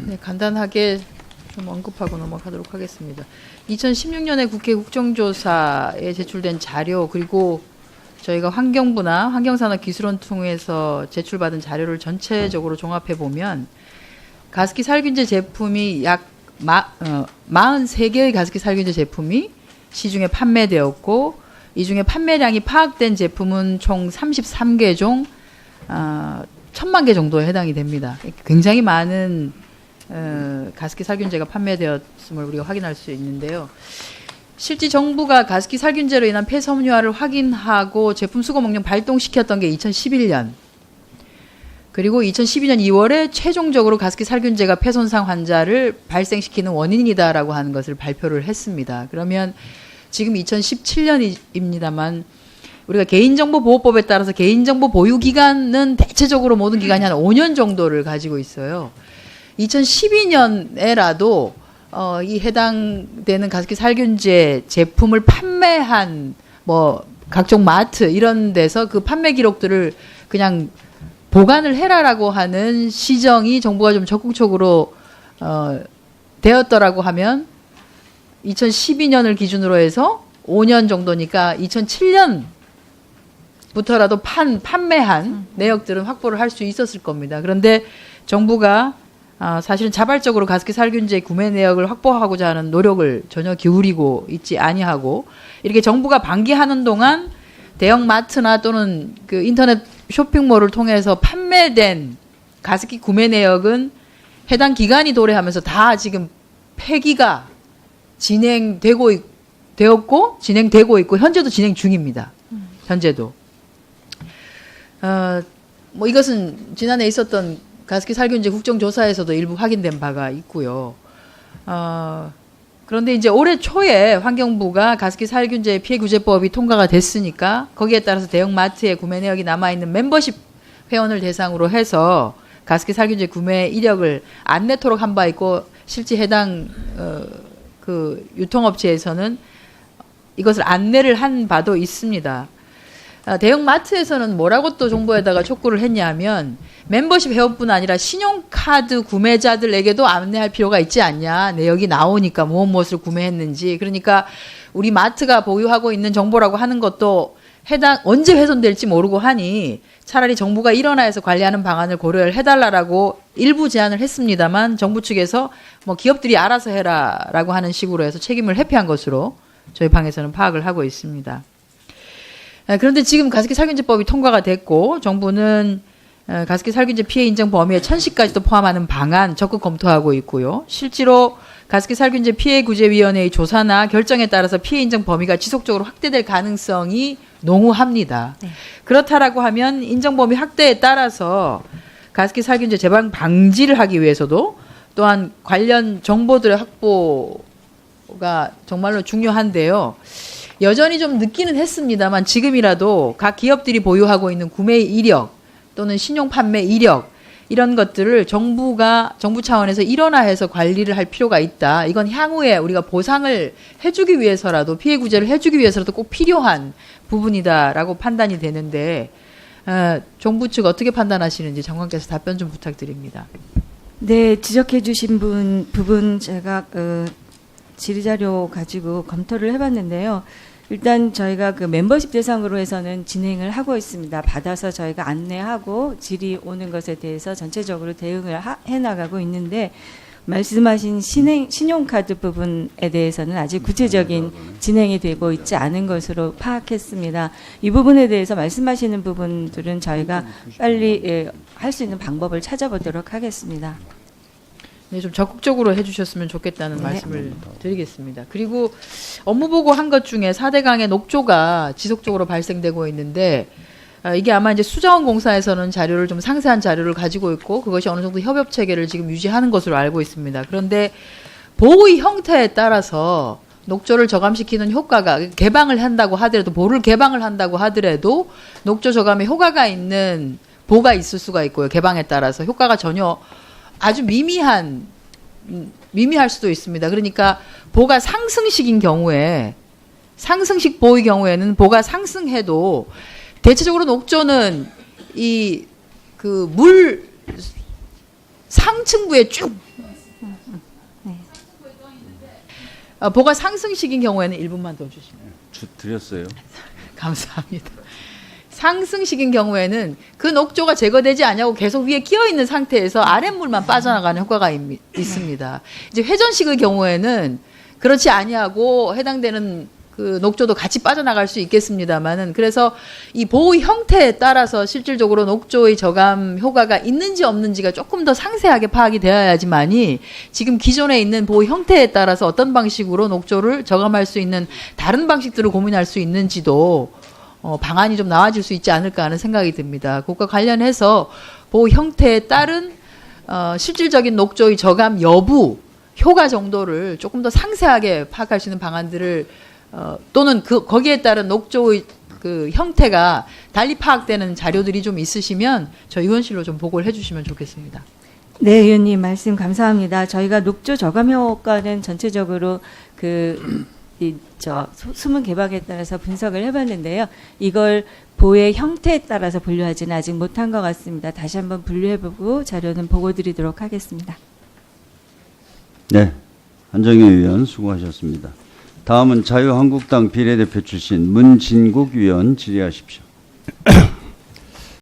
네, 간단하게 좀 언급하고 넘어가도록 하겠습니다. 2016년에 국회 국정조사에 제출된 자료, 그리고 저희가 환경부나 환경산업기술원 통해서 제출받은 자료를 전체적으로 종합해 보면 가습기 살균제 제품이 약 43개의 가습기 살균제 제품이 시중에 판매되었고, 이 중에 판매량이 파악된 제품은 총 33개 중 1000만 개 정도에 해당이 됩니다. 굉장히 많은 가습기 살균제가 판매되었음을 우리가 확인할 수 있는데요. 실제 정부가 가습기 살균제로 인한 폐섬유화를 확인하고 제품 수거 명령 발동시켰던 게 2011년, 그리고 2012년 2월에 최종적으로 가습기 살균제가 폐손상 환자를 발생시키는 원인이다라고 하는 것을 발표를 했습니다. 그러면 지금 2017년입니다만 우리가 개인정보보호법에 따라서 개인정보 보유기간은 대체적으로 모든 기간이 한 5년 정도를 가지고 있어요. 2012년에라도 이 해당되는 가습기 살균제 제품을 판매한 뭐 각종 마트 이런 데서 그 판매 기록들을 그냥 보관을 해라라고 하는 시정이 정부가 좀 적극적으로 되었더라고 하면 2012년을 기준으로 해서 5년 정도니까 2007년부터라도 판매한 내역들은 확보를 할 수 있었을 겁니다. 그런데 정부가 사실은 자발적으로 가습기 살균제 구매 내역을 확보하고자 하는 노력을 전혀 기울이고 있지 아니하고, 이렇게 정부가 방기하는 동안 대형 마트나 또는 그 인터넷 쇼핑몰을 통해서 판매된 가습기 구매 내역은 해당 기간이 도래하면서 다 지금 폐기가 되었고 진행되고 있고 현재도 진행 중입니다. 현재도. 뭐 이것은 지난해 있었던 가습기 살균제 국정조사에서도 일부 확인된 바가 있고요. 그런데 이제 올해 초에 환경부가 가습기 살균제 피해구제법이 통과가 됐으니까 거기에 따라서 대형마트에 구매 내역이 남아있는 멤버십 회원을 대상으로 해서 가습기 살균제 구매 이력을 안 내도록 한 바 있고, 실제 해당 그 유통업체에서는 이것을 안내를 한 바도 있습니다. 대형마트에서는 뭐라고 또 정부에다가 촉구를 했냐면, 멤버십 회원뿐 아니라 신용카드 구매자들에게도 안내할 필요가 있지 않냐. 내역이 나오니까 무엇을 구매했는지. 그러니까 우리 마트가 보유하고 있는 정보라고 하는 것도 언제 훼손될지 모르고 하니 차라리 정부가 일원화해서 관리하는 방안을 고려를 해달라고 일부 제안을 했습니다만, 정부 측에서 뭐 기업들이 알아서 해라라고 하는 식으로 해서 책임을 회피한 것으로 저희 방에서는 파악을 하고 있습니다. 그런데 지금 가습기 살균제법이 통과가 됐고, 정부는 가습기 살균제 피해 인정 범위에 1000시까지도 포함하는 방안 적극 검토하고 있고요. 실제로 가습기 살균제 피해구제위원회의 조사나 결정에 따라서 피해 인정 범위가 지속적으로 확대될 가능성이 농후합니다. 네. 그렇다라고 하면 인정 범위 확대에 따라서 가습기 살균제 재방 방지를 하기 위해서도 또한 관련 정보들의 확보가 정말로 중요한데요. 여전히 좀 늦기는 했습니다만 지금이라도 각 기업들이 보유하고 있는 구매 이력 또는 신용 판매 이력, 이런 것들을 정부 차원에서 일원화해서 관리를 할 필요가 있다. 이건 향후에 우리가 보상을 해주기 위해서라도, 피해 구제를 해주기 위해서라도 꼭 필요한 부분이다라고 판단이 되는데, 정부 측 어떻게 판단하시는지 장관께서 답변 좀 부탁드립니다. 네, 지적해 주신 부분 제가 질의자료 가지고 검토를 해봤는데요. 일단 저희가 그 멤버십 대상으로 해서는 진행을 하고 있습니다. 받아서 저희가 안내하고 질의 오는 것에 대해서 전체적으로 대응을 해나가고 있는데, 말씀하신 신용카드 부분에 대해서는 아직 구체적인 진행이 되고 있지 않은 것으로 파악했습니다. 이 부분에 대해서 말씀하시는 부분들은 저희가 빨리 할 수 있는 방법을 찾아보도록 하겠습니다. 네, 좀 적극적으로 해주셨으면 좋겠다는 말씀을 드리겠습니다. 그리고 업무보고 한 것 중에 4대강의 녹조가 지속적으로 발생되고 있는데, 이게 아마 이제 수자원공사에서는 자료를 좀 상세한 자료를 가지고 있고, 그것이 어느 정도 협업 체계를 지금 유지하는 것으로 알고 있습니다. 그런데 보의 형태에 따라서 녹조를 저감시키는 효과가, 개방을 한다고 하더라도, 보를 개방을 한다고 하더라도 녹조 저감에 효과가 있는 보가 있을 수가 있고요. 개방에 따라서 효과가 전혀 아주 미미할 수도 있습니다. 그러니까 보가 상승식인 경우에, 상승식 보의 경우에는 보가 상승해도 대체적으로 녹조는 이 그 물 상층부에 쭉 보가 상승식인 경우에는 1분만 더 주시면 드렸어요. 감사합니다. 상승식인 경우에는 그 녹조가 제거되지 않냐고 계속 위에 끼어 있는 상태에서 아랫물만 빠져나가는 효과가 있습니다. 이제 회전식의 경우에는 그렇지 아니하고 해당되는 그 녹조도 같이 빠져나갈 수 있겠습니다만은 그래서 이 보호 형태에 따라서 실질적으로 녹조의 저감 효과가 있는지 없는지가 조금 더 상세하게 파악이 되어야지만이 지금 기존에 있는 보호 형태에 따라서 어떤 방식으로 녹조를 저감할 수 있는 다른 방식들을 고민할 수 있는지도 방안이 좀 나와질 수 있지 않을까 하는 생각이 듭니다. 그것과 관련해서 보호 형태에 따른 실질적인 녹조의 저감 여부, 효과 정도를 조금 더 상세하게 파악할 수 있는 방안들을 또는 거기에 따른 녹조의 그 형태가 달리 파악되는 자료들이 좀 있으시면 저희 의원실로 좀 보고를 해주시면 좋겠습니다. 네, 의원님 말씀 감사합니다. 저희가 녹조 저감 효과는 전체적으로 수문 개박에 따라서 분석을 해봤는데요. 이걸 보의 형태에 따라서 분류하지는 아직 못한 것 같습니다. 다시 한번 분류해보고 자료는 보고드리도록 하겠습니다. 네, 한정희 의원 수고하셨습니다. 다음은 자유한국당 비례대표 출신 문진국 의원 질의하십시오.